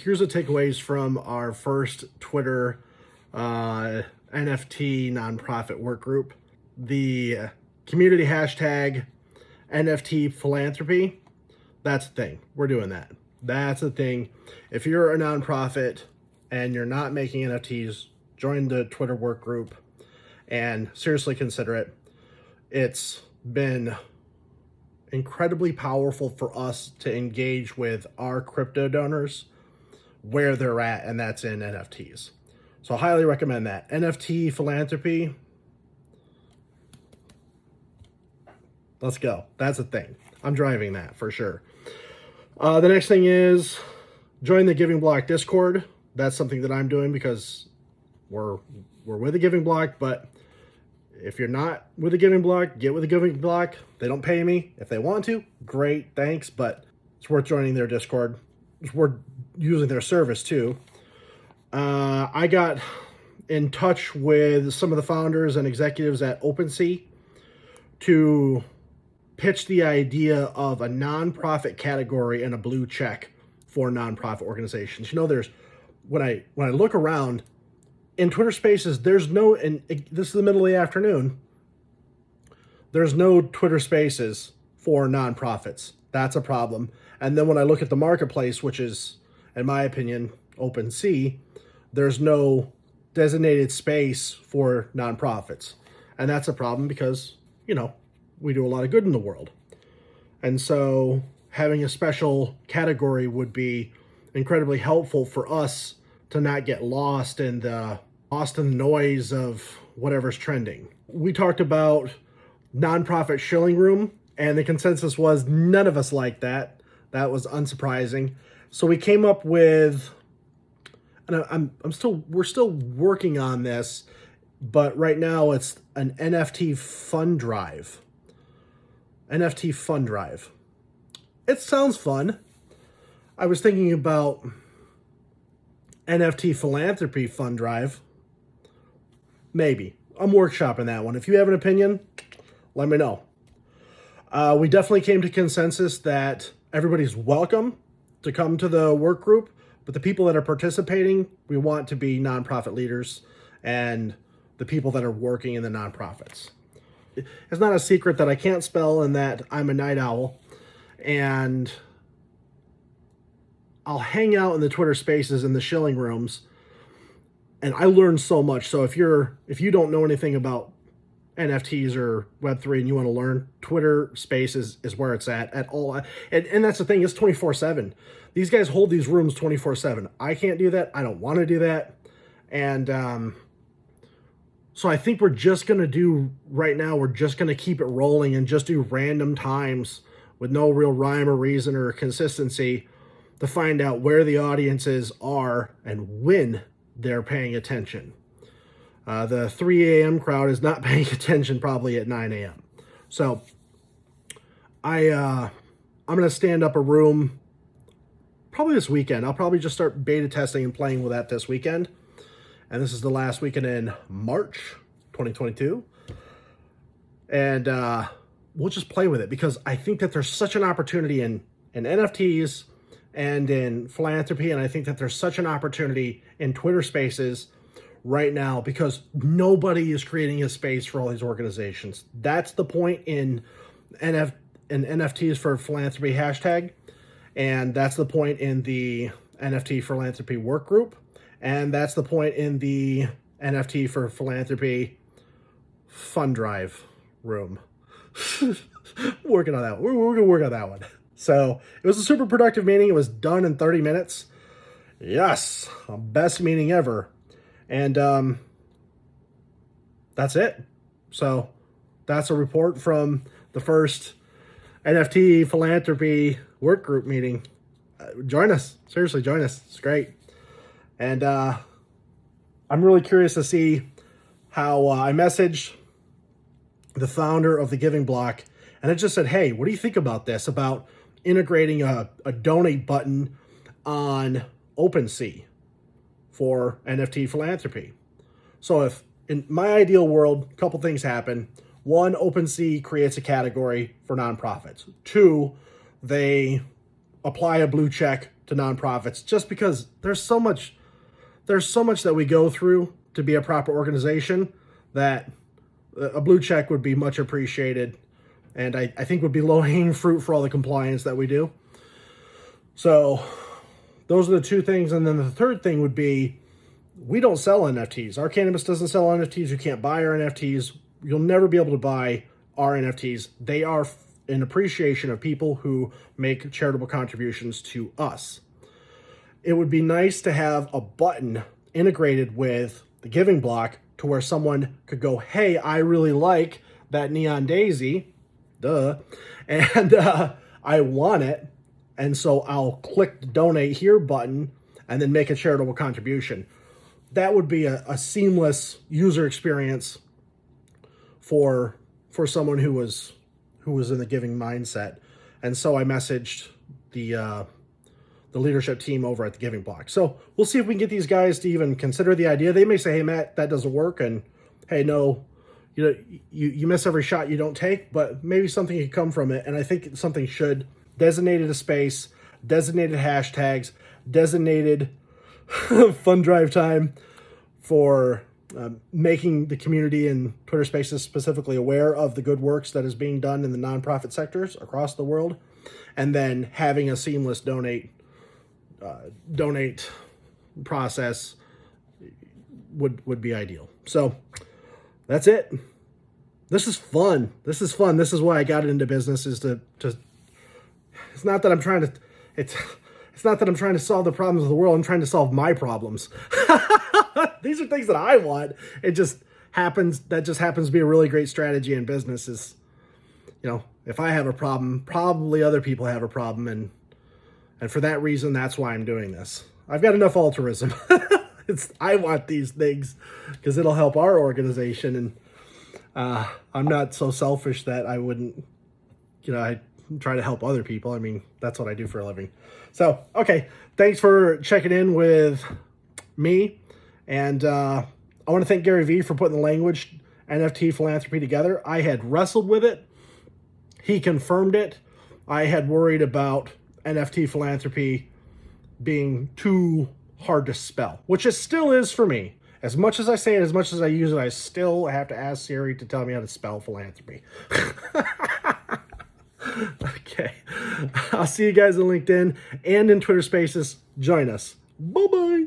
Here's the takeaways from our first Twitter NFT nonprofit work group. The community hashtag NFT philanthropy, that's the thing. We're doing that. That's the thing. If you're a nonprofit and you're not making NFTs, join the Twitter work group and seriously consider it. It's been incredibly powerful for us to engage with our crypto donors where they're at, and that's in NFTs. So I highly recommend that. NFT philanthropy. Let's go. That's a thing. I'm driving that for sure. The next thing is join the Giving Block Discord. That's something that I'm doing because we're with the Giving Block, but if you're not with the Giving Block, get with the Giving Block. They don't pay me. If they want to, great, thanks, but it's worth joining their Discord. It's worth using their service too. I got in touch with some of the founders and executives at OpenSea to pitch the idea of a nonprofit category and a blue check for nonprofit organizations. You know, there's when I look around in Twitter Spaces, there's no, and this is the middle of the afternoon, there's no Twitter Spaces for nonprofits. That's a problem. And then when I look at the marketplace, which is, in my opinion, OpenSea, there's no designated space for nonprofits. And that's a problem because, you know, we do a lot of good in the world. And so having a special category would be incredibly helpful for us to not get lost in the noise of whatever's trending. We talked about nonprofit shilling room, and the consensus was none of us like that. That was unsurprising. So we came up with, and we're still working on this, but right now it's an NFT fund drive. NFT fund drive. It sounds fun. I was thinking about NFT philanthropy fund drive. Maybe. I'm workshopping that one. If you have an opinion, let me know. We definitely came to consensus that everybody's welcome to come to the work group, but the people that are participating, we want to be nonprofit leaders and the people that are working in the nonprofits. It's not a secret that I can't spell and that I'm a night owl, and I'll hang out in the Twitter Spaces in the shilling rooms, and I learn so much. So if you don't know anything about NFTs or Web3 and you want to learn, Twitter Spaces is where it's at all. And that's the thing, it's 24/7. These guys hold these rooms 24/7. I can't do that. I don't want to do that. And so I think we're just going to keep it rolling and just do random times with no real rhyme or reason or consistency to find out where the audiences are and when they're paying attention. The 3 a.m. crowd is not paying attention probably at 9 a.m. So I'm going to stand up a room probably this weekend. I'll probably just start beta testing and playing with that this weekend. And this is the last weekend in March 2022. And we'll just play with it because I think that there's such an opportunity in NFTs and in philanthropy. And I think that there's such an opportunity in Twitter Spaces right now because nobody is creating a space for all these organizations. That's the point in NFTs for philanthropy hashtag. And that's the point in the NFT philanthropy work group. And that's the point in the NFT for philanthropy fund drive room. Working on that. We're going to work on that one. So it was a super productive meeting. It was done in 30 minutes. Yes, best meeting ever. And that's it. So that's a report from the first NFT philanthropy work group meeting. Join us. Seriously, join us. It's great. And I'm really curious to see how I messaged the founder of the Giving Block, and it just said, hey, what do you think about this, about integrating a donate button on OpenSea for NFT philanthropy? So if in my ideal world, a couple things happen. One, OpenSea creates a category for nonprofits. Two, they apply a blue check to nonprofits, just because there's so much that we go through to be a proper organization that a blue check would be much appreciated, and I think would be low-hanging fruit for all the compliance that we do. So those are the two things. And then the third thing would be, we don't sell NFTs. Our Cannabis doesn't sell NFTs. You can't buy our NFTs. You'll never be able to buy our NFTs. They are an appreciation of people who make charitable contributions to us. It would be nice to have a button integrated with the Giving Block to where someone could go, hey, I really like that Neon Daisy, and I want it, and so I'll click the Donate Here button and then make a charitable contribution. That would be a seamless user experience for someone who was in the giving mindset. And so I messaged the leadership team over at the Giving Block. So we'll see if we can get these guys to even consider the idea. They may say, hey, Matt, that doesn't work. And hey, no, you miss every shot you don't take, but maybe something could come from it. And I think something should. Designated a space, designated hashtags, designated fund drive time for making the community and Twitter Spaces specifically aware of the good works that is being done in the nonprofit sectors across the world, and then having a seamless donate process would be ideal. So that's it. This is fun. This is why I got into business, is to it's not that I'm trying to solve the problems of the world. I'm trying to solve my problems. These are things that I want. It just happens to be a really great strategy in business. Is, if I have a problem, probably other people have a problem, and for that reason, that's why I'm doing this. I've got enough altruism. I want these things because it'll help our organization, and I'm not so selfish that I wouldn't, I try to help other people. I mean, that's what I do for a living. So, okay, thanks for checking in with me. And I want to thank Gary Vee for putting the language NFT philanthropy together. I had wrestled with it. He confirmed it. I had worried about NFT philanthropy being too hard to spell, which it still is for me. As much as I say it, as much as I use it, I still have to ask Siri to tell me how to spell philanthropy. Okay. I'll see you guys on LinkedIn and in Twitter Spaces. Join us. Bye-bye.